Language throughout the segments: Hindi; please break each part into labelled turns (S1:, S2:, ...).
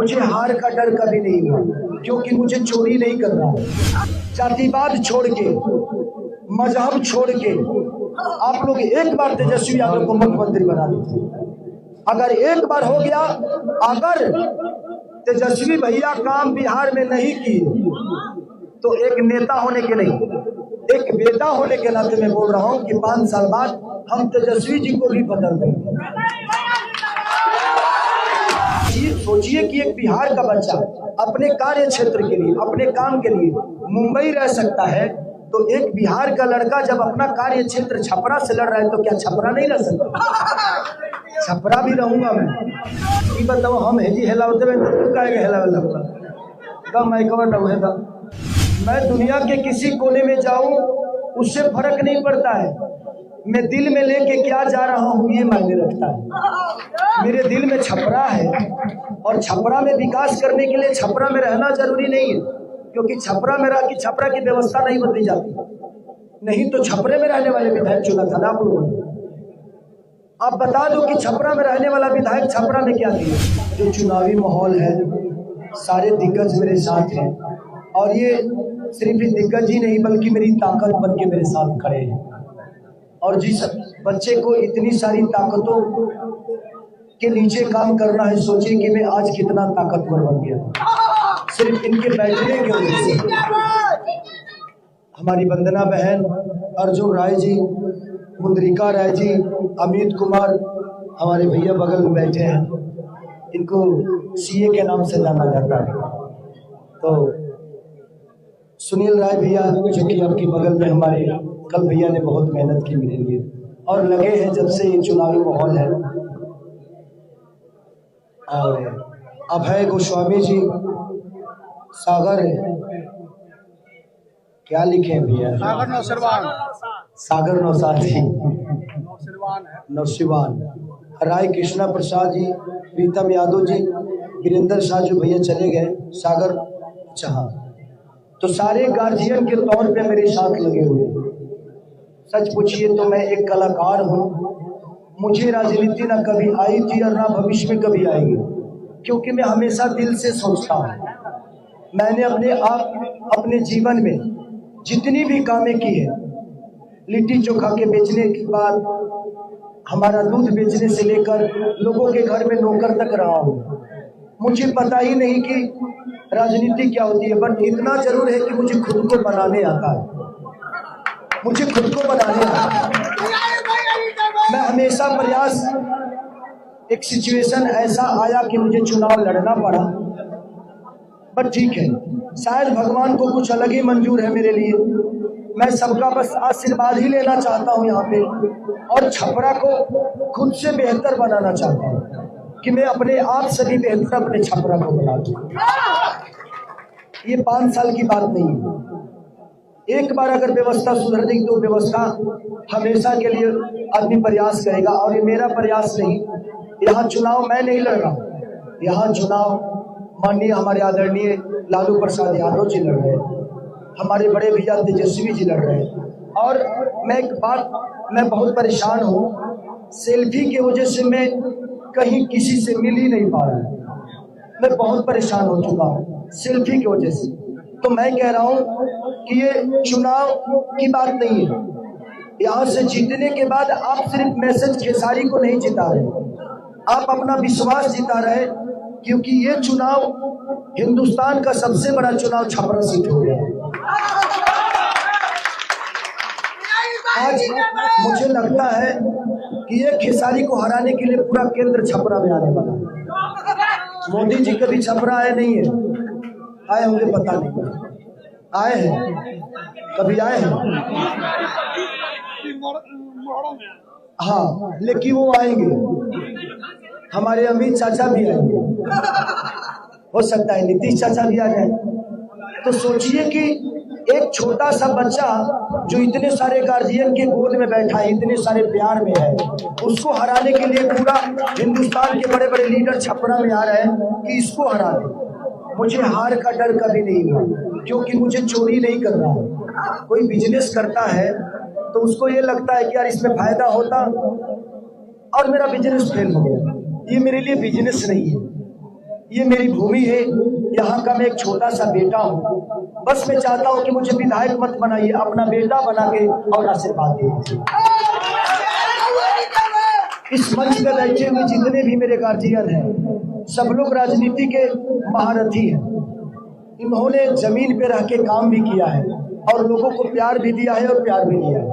S1: मुझे हार का डर कभी नहीं हुआ, क्योंकि मुझे चोरी नहीं करना। जातिवाद छोड़ के, मजहब छोड़ के आप लोग एक बार तेजस्वी यादव को मुख्यमंत्री बना दीजिए। अगर एक बार हो गया, अगर तेजस्वी भैया काम बिहार में नहीं किए तो एक नेता होने के नहीं, एक बेटा होने के नाते मैं बोल रहा हूं कि 5 साल बाद हम तेजस्वी जी को भी बदल देंगे। सोचिए कि एक बिहार का बच्चा अपने कार्य क्षेत्र के लिए, अपने काम के लिए मुंबई रह सकता है, तो एक बिहार का लड़का जब अपना कार्य क्षेत्र छपरा से लड़ रहा है तो क्या छपरा नहीं रह सकता? छपरा भी रहूंगा मैं। ये बताओ, हम हेजी हेलावते में तो का हेला मैं दुनिया के किसी कोने में जाऊं उससे फर्क नहीं पड़ता है। मैं दिल में लेके क्या जा रहा हूं ये मायने रखता है। मेरे दिल में छपरा है और छपरा में विकास करने के लिए छपरा में रहना जरूरी नहीं है, क्योंकि छपरा में रह के छपरा की व्यवस्था नहीं बदली जाती। नहीं तो छपरे में रहने वाले विधायक चुना था ना आप लोगों ने। आप बता दो कि छपरा में रहने वाला विधायक छपरा में क्या किया? जो चुनावी माहौल है, सारे दिग्गज मेरे साथ हैं और ये सिर्फ दिग्गज ही नहीं बल्कि मेरी ताकत बन के मेरे साथ खड़े हैं। और जिस बच्चे को इतनी सारी ताकतों के नीचे काम करना है, सोचिए कि मैं आज कितना ताकतवर बन गया सिर्फ इनके बैठने के वजह से। हमारी वंदना बहन, अर्जुन राय जी, मुद्रिका राय जी, अमित कुमार हमारे भैया बगल में बैठे हैं, इनको सीए के नाम से जाना जाता है। तो सुनील राय भैया जो कि आपके बगल में हमारे, कल भैया ने बहुत मेहनत की मेरे लिए और लगे हैं जब से ये चुनावी माहौल है। और अभय गोस्वामी जी, सागर क्या लिखे हैं भैया? सागर नौसादी, नौसिवान, राय कृष्णा प्रसाद जी, प्रीतम यादव जी, वीरेंद्र शाह जो भैया चले गए, सागर जहां, तो सारे गार्जियन के तौर पे मेरे साथ लगे हुए। सच पूछिए तो मैं एक कलाकार हूँ। मुझे राजनीति ना कभी आई थी और ना भविष्य में कभी आएगी, क्योंकि मैं हमेशा दिल से सोचता हूँ। मैंने अपने जीवन में जितनी भी कामें की है, लिट्टी चोखा के बेचने के बाद हमारा दूध बेचने से लेकर लोगों के घर में नौकर तक रहा हूँ। मुझे पता ही नहीं कि राजनीति क्या होती है, बट इतना जरूर है कि मुझे खुद को बनाने आता है। मुझे खुद को बनाने आता है। मैं हमेशा प्रयास, एक सिचुएशन ऐसा आया कि मुझे चुनाव लड़ना पड़ा, बट ठीक है, शायद भगवान को कुछ अलग ही मंजूर है मेरे लिए। मैं सबका बस आशीर्वाद ही लेना चाहता हूँ यहाँ पे, और छपरा को खुद से बेहतर बनाना चाहता हूँ कि मैं अपने आप से भी बेहतर अपने छपरा को बना दूँ। ये 5 साल की बात नहीं है। एक बार अगर व्यवस्था सुधर गई तो व्यवस्था हमेशा के लिए आदमी प्रयास करेगा। और ये मेरा प्रयास नहीं, यहाँ चुनाव मैं नहीं लड़ रहा हूँ, यहाँ चुनाव माननीय हमारे आदरणीय लालू प्रसाद यादव जी लड़ रहे हैं, हमारे बड़े भैया तेजस्वी जी लड़ रहे हैं। और मैं एक बात, मैं बहुत परेशान हूँ, सेल्फी की वजह से मैं कहीं किसी से मिल ही नहीं पा रहा। मैं बहुत परेशान हो चुका हूँ सेल्फी की वजह से। तो मैं कह रहा हूँ कि ये चुनाव की बात नहीं है। यहाँ से जीतने के बाद आप सिर्फ मैसेज खेसारी को नहीं जिता रहे, आप अपना विश्वास जिता रहे, क्योंकि ये चुनाव हिंदुस्तान का सबसे बड़ा चुनाव छपरा सीट हो गया। आज मुझे लगता है कि ये खेसारी को हराने के लिए पूरा केंद्र छपरा में आने वाला है। मोदी जी कभी छपरा आए नहीं है, आए होंगे पता नहीं, आए हैं कभी, आए हैं हाँ, लेकिन वो आएंगे। हमारे अमित चाचा भी आएंगे, हो सकता है नीतीश चाचा भी आ जाए। तो सोचिए कि एक छोटा सा बच्चा जो इतने सारे गार्जियन के गोद में बैठा है, इतने सारे प्यार में है, उसको हराने के लिए पूरा हिंदुस्तान के बड़े बड़े लीडर छपरा में आ रहे हैं कि इसको हरा दे। मुझे हार का डर कभी नहीं हुआ, क्योंकि मुझे चोरी नहीं करना है। कोई बिजनेस करता है तो उसको ये लगता है कि यार इसमें फायदा होता और मेरा बिजनेस फेल हो गया। ये मेरे लिए बिजनेस नहीं है, ये मेरी भूमि है, यहाँ का मैं एक छोटा सा बेटा हूँ। बस मैं चाहता हूँ कि मुझे विधायक मत बनाइए, अपना बेटा बना के और आशीर्वाद दीजिए। इस मंच पर बैठे हुए जितने भी मेरे गार्जियन हैं, सब लोग राजनीति के महारथी हैं। इन्होंने जमीन पे रह के काम भी किया है और लोगों को प्यार भी दिया है और प्यार भी दिया है।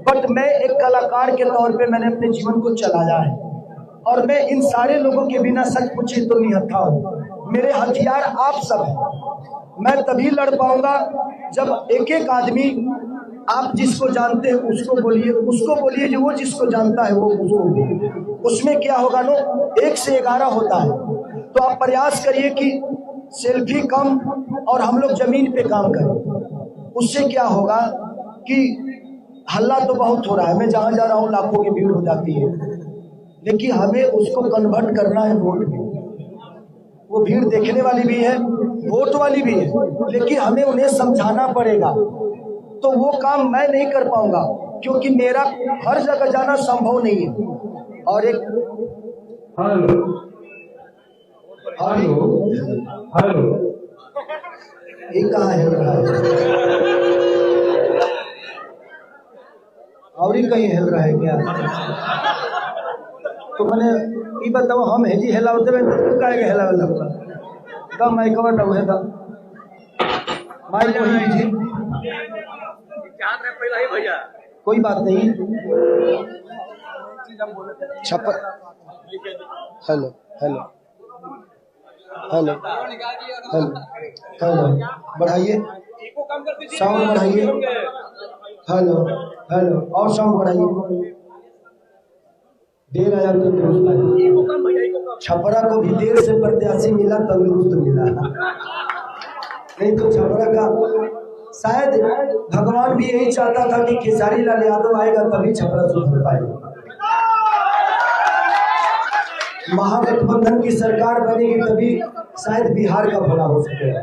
S1: बट मैं एक कलाकार के तौर पे मैंने अपने जीवन को चलाया है और मैं इन सारे लोगों के बिना सच पूछे तो निहत्था हूँ। मेरे हथियार आप सब हैं। मैं तभी लड़ पाऊंगा जब एक एक आदमी, आप जिसको जानते हैं उसको बोलिए जो वो जिसको जानता है वो उसको बोलिए। उसमें क्या होगा नो, 1 से 11 होता है। तो आप प्रयास करिए कि सेल्फी कम और हम लोग जमीन पे काम करें। उससे क्या होगा कि हल्ला तो बहुत हो रहा है, मैं जहां जा रहा हूं लाखों की भीड़ हो जाती है, लेकिन हमें उसको कन्वर्ट करना है वोट में। वो भीड़ देखने वाली भी है, वोट वाली भी है, लेकिन हमें उन्हें समझाना पड़ेगा। तो वो काम मैं नहीं कर पाऊंगा क्योंकि मेरा हर जगह जाना संभव नहीं है। और एक हेलो ये कहाँ है और ही कहीं हिल रहा है क्या? तो मैंने ये बताओ, हम हेजी हिलावते में तो का हिला तब माइक कवर ना हुए था माइक वही जी, कोई बात नहीं। छप्पर hello hello hello hello hello बढ़ाइए साउंड, बढ़ाइए हेलो हेलो और साउंड बढ़ाइए। 1,500 तंदुरुस्त। छपरा को भी देर से प्रत्याशी मिला, तंदुरुस्त मिला। नहीं तो छपरा का शायद भगवान भी यही चाहता था कि खेसारी लाल यादव आएगा तभी छपरा सुधर पाएगा। महागठबंधन की सरकार बनेगी तभी शायद बिहार का भला हो सकेगा।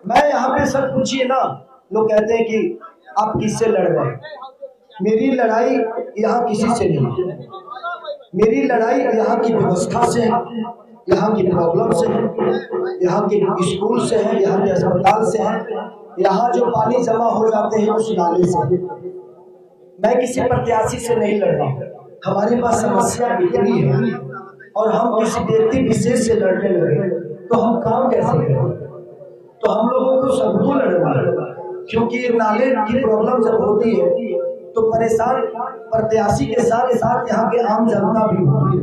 S1: मैं यहाँ पे सब पूछिए ना, लोग कहते हैं कि आप किससे लड़ रहे हैं। मेरी लड़ाई यहाँ किसी से नहीं है। मेरी लड़ाई यहाँ की व्यवस्था से है, यहाँ की प्रॉब्लम से है, यहाँ के स्कूल से है, यहाँ के अस्पताल से है, यहाँ जो पानी जमा हो जाते हैं उस नाले से। मैं किसी प्रत्याशी से नहीं लड़ रहा हूँ। हमारे पास समस्या इतनी है और हम किसी व्यक्ति विशेष से लड़ने लगे तो हम काम कैसे करें? तो हम लोगों को सबको लड़ना है, क्योंकि ये नाले की प्रॉब्लम जब होती है तो परेशान प्रत्याशी के साथ साथ यहाँ के आम जनता भी होती है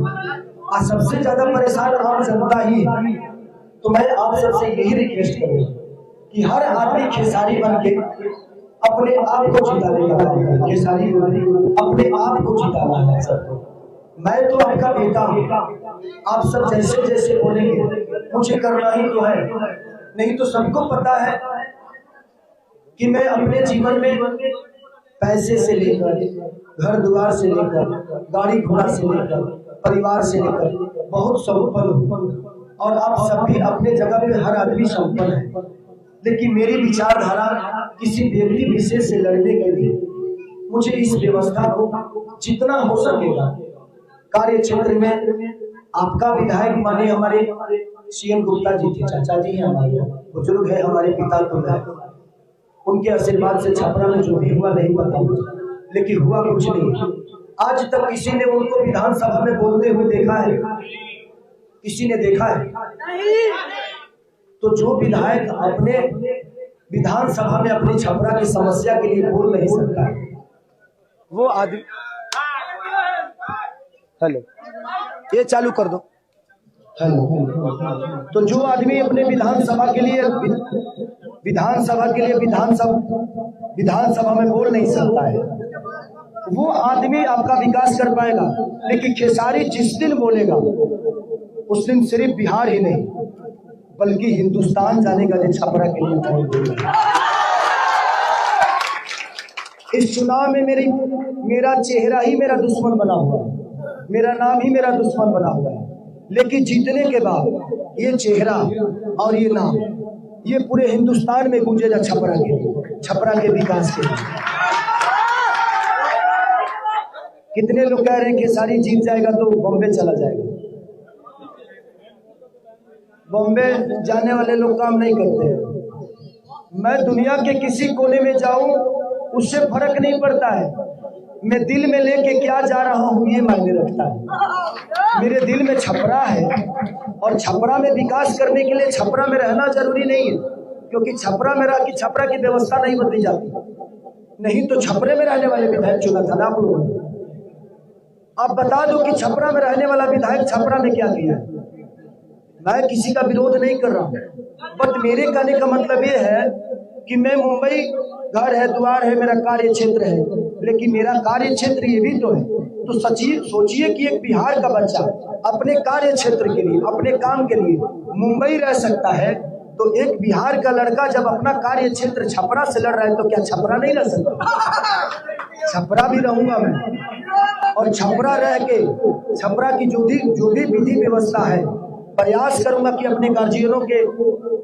S1: और सबसे ज्यादा परेशान आम जनता ही है। तो मैं आप सबसे यही रिक्वेस्ट करूँगा कि हर आदमी खेसारी बन के अपने आप को जिताने का काम करे। खेसारी अपने आप को जिताना है सबको। मैं तो आपका बेटा हूँ, आप सब जैसे जैसे बोलेंगे मुझे करना ही तो है। नहीं तो सबको पता है कि मैं अपने जीवन में पैसे से लेकर, घर द्वार से लेकर, गाड़ी घोड़ा से लेकर, परिवार से लेकर बहुत संपन्न हूँ और आप सब भी अपने जगह पे हर आदमी संपन्न है। लेकिन मेरी विचारधारा किसी व्यक्ति विशेष से लड़ने के लिए मुझे इस व्यवस्था को जितना हो सकेगा कार्य क्षेत्र में। आपका विधायक माने हमारे सीएम गुप्ता जी थे, चाचा जी हैं, हमारे बुजुर्ग है, हमारे पिता तो है। उनके आशीर्वाद से छपरा में जो भी हुआ नहीं पता, लेकिन हुआ कुछ नहीं। आज तक किसी ने उनको विधानसभा में बोलते हुए देखा है? किसी ने देखा है? तो जो विधायक अपने विधानसभा में अपनी छपरा की समस्या के लिए बोल नहीं सकता है वो आदमी। हेलो ये चालू कर दो। हेलो तो जो आदमी अपने विधानसभा के लिए विधानसभा में बोल नहीं सकता है वो आदमी आपका विकास कर पाएगा। लेकिन खेसारी जिस दिन बोलेगा उस दिन सिर्फ बिहार ही नहीं बल्कि हिंदुस्तान जाने का छपरा के लिए बोल देगा। इस चुनाव में मेरा चेहरा ही मेरा दुश्मन बना हुआ है, मेरा नाम ही मेरा दुश्मन बना हुआ है। लेकिन जीतने के बाद ये चेहरा और ये नाम ये पूरे हिंदुस्तान में गूंजेगा छपरा के विकास के लिए। कितने लोग कह रहे हैं कि खेसारी जीत जाएगा तो बॉम्बे चला जाएगा। बॉम्बे जाने वाले लोग काम नहीं करते हैं। मैं दुनिया के किसी कोने में जाऊं उससे फर्क नहीं पड़ता है, मैं दिल में लेके क्या जा रहा हूं ये मायने रखता है। मेरे दिल में छपरा है और छपरा में विकास करने के लिए छपरा में रहना जरूरी नहीं है, क्योंकि छपरा में रह के छपरा की व्यवस्था नहीं बदली जाती। नहीं तो छपरे में रहने वाले विधायक चुना था ना आप लोगों ने। आप बता दो कि छपरा में रहने वाला विधायक छपरा में क्या किया। मैं किसी का विरोध नहीं कर रहा हूँ, बट मेरे कहने का मतलब ये है कि मैं मुंबई घर है, द्वार है, मेरा कार्य क्षेत्र है, लेकिन मेरा कार्य क्षेत्र ये भी तो है। तो सोचिए कि एक बिहार का बच्चा अपने कार्य क्षेत्र के लिए, अपने काम के लिए मुंबई रह सकता है, तो एक बिहार का लड़का जब अपना कार्य क्षेत्र छपरा से लड़ रहा है तो क्या छपरा नहीं रह सकता? छपरा भी रहूंगा मैं, और छपरा रह के छपरा की जो भी विधि व्यवस्था है प्रयास करूंगा कि अपने गार्जियनों के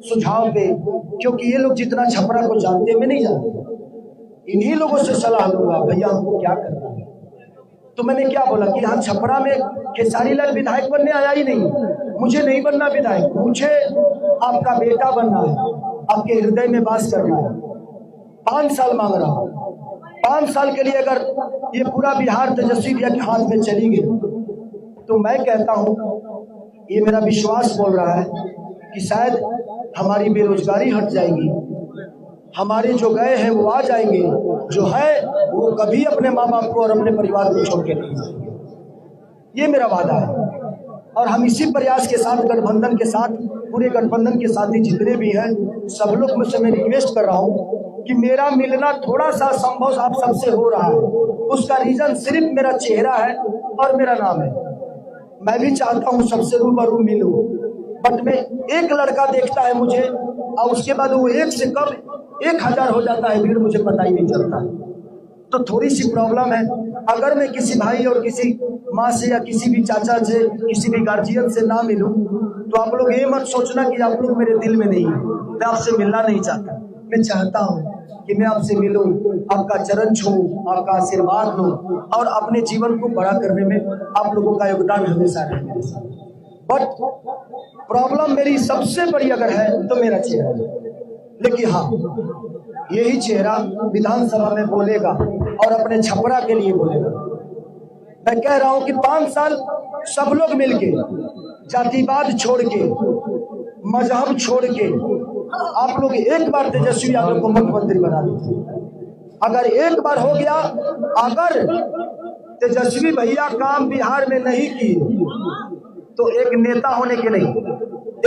S1: सुझाव पे, क्योंकि ये लोग जितना छपरा को जानते मैं नहीं जानते, इन्हीं लोगों से सलाह लूंगा भैया हमको क्या करना है। तो मैंने क्या बोला कि यहाँ छपरा में खेसारी लाल विधायक बनने आया ही नहीं, मुझे नहीं बनना विधायक, मुझे आपका बेटा बनना है, आपके हृदय में वास करना है। 5 साल मांग रहा हूँ, 5 साल के लिए अगर ये पूरा बिहार तेजस्वी भैया के हाथ में चली गई तो मैं कहता हूँ, ये मेरा विश्वास बोल रहा है कि शायद हमारी बेरोजगारी हट जाएगी, हमारे जो गए हैं वो आ जाएंगे, जो है वो कभी अपने माँ बाप को और अपने परिवार को छोड़ के नहीं जाएंगे। ये मेरा वादा है, और हम इसी प्रयास के साथ गठबंधन के साथ, पूरे गठबंधन के साथी जितने भी हैं, सब लोग मुझसे मैं रिक्वेस्ट कर रहा हूँ कि मेरा मिलना थोड़ा सा संभव आप सबसे हो रहा है, उसका रीजन सिर्फ मेरा चेहरा है और मेरा नाम है। मैं भी चाहता हूँ सबसे रूबरू मिलूं, बट में एक लड़का देखता है मुझे और उसके बाद वो 1 से कब 1000 हो जाता है, भीड़ मुझे पता ही नहीं चलता। तो थोड़ी सी प्रॉब्लम है। अगर मैं किसी भाई और किसी माँ से या किसी भी चाचा से, किसी भी गार्जियन से ना मिलूं तो आप लोग ये मत सोचना कि आप लोग मेरे दिल में नहीं है, मैं आपसे मिलना नहीं चाहता। मैं चाहता हूँ कि मैं आपसे मिलूं, आपका चरण छूऊं, आपका आशीर्वाद लूं और अपने जीवन को बड़ा करने में आप लोगों का योगदान हमेशा रहे। बट प्रॉब्लम मेरी सबसे बड़ी अगर है तो मेरा चेहरा, लेकिन हाँ यही चेहरा विधानसभा में बोलेगा और अपने छपरा के लिए बोलेगा। मैं कह रहा हूं कि 5 साल सब लोग मिलके, जातिवाद छोड़ के, मजहब छोड़ के, आप लोग एक बार तेजस्वी यादव को मुख्यमंत्री बना दीजिए। अगर एक बार हो गया, अगर तेजस्वी भैया काम बिहार में नहीं किए तो एक नेता होने के नहीं,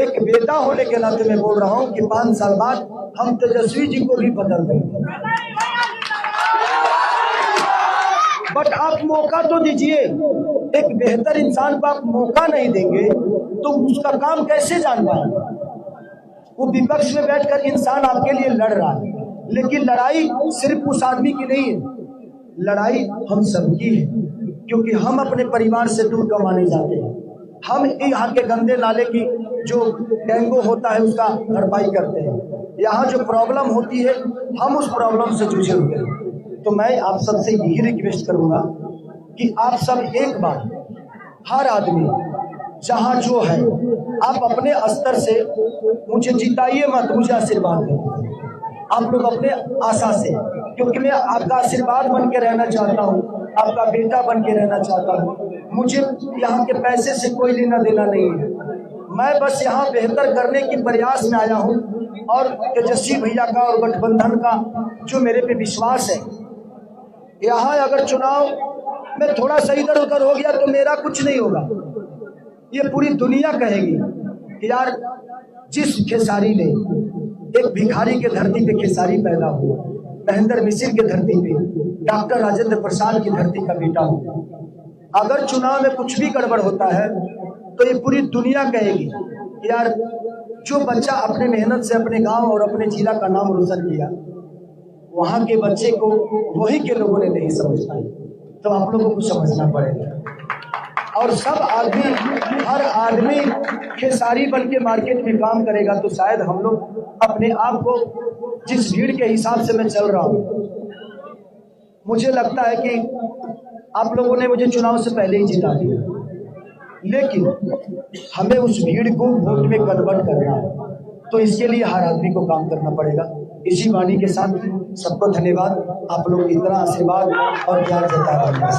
S1: एक बेटा होने के नाते मैं बोल रहा हूं कि 5 साल बाद हम तेजस्वी जी को भी बदल देंगे। बट आप मौका तो दीजिए, एक बेहतर इंसान को आप मौका नहीं देंगे तो उसका काम कैसे जान पाएंगे। वो विपक्ष में बैठकर इंसान आपके लिए लड़ रहा है, लेकिन लड़ाई सिर्फ उस आदमी की नहीं है, लड़ाई हम सबकी है, क्योंकि हम अपने परिवार से दूर कमाने जाते हैं। हम यहाँ के गंदे नाले की जो डेंगू होता है उसका भरपाई करते हैं, यहाँ जो प्रॉब्लम होती है हम उस प्रॉब्लम से जूझे हुए हैं। तो मैं आप सबसे यही रिक्वेस्ट करूंगा कि आप सब एक बार, हर आदमी जहाँ जो है, आप अपने स्तर से मुझे जिताइए मत, मुझे आशीर्वाद दें आप लोग अपने आशा से, क्योंकि मैं आपका आशीर्वाद बन के रहना चाहता हूँ, आपका बेटा बन के रहना चाहता हूँ। मुझे यहाँ के पैसे से कोई लेना देना नहीं है, मैं बस यहाँ बेहतर करने की प्रयास में आया हूँ। और तेजस्वी भैया का और गठबंधन का जो मेरे पे विश्वास है, यहाँ अगर चुनाव में थोड़ा सा इधर उधर हो गया तो मेरा कुछ नहीं होगा, ये पूरी दुनिया कहेगी कि यार जिस खेसारी ने, एक भिखारी के धरती पे खेसारी पैदा हुआ, महेंद्र मिश्र के धरती पे, डॉक्टर राजेंद्र प्रसाद की धरती का बेटा हुआ। अगर चुनाव में कुछ भी गड़बड़ होता है तो ये पूरी दुनिया कहेगी यार जो बच्चा अपने मेहनत से अपने गांव और अपने जिला का नाम रोशन किया, वहां के बच्चे को वही के लोगों ने नहीं समझ पाए। तो आप लोगों को समझना पड़ेगा, और सब आदमी, हर आदमी खेसारी बन के मार्केट में काम करेगा तो शायद हम लोग अपने आप को, जिस भीड़ के हिसाब से मैं चल रहा हूँ, मुझे लगता है कि आप लोगों ने मुझे चुनाव से पहले ही जिता दिया। लेकिन हमें उस भीड़ को वोट में कन्वर्ट करना है, तो इसके लिए हर आदमी को काम करना पड़ेगा। इसी वाणी के साथ सबको धन्यवाद। आप लोग इतना आशीर्वाद और प्यार जता रहे हैं।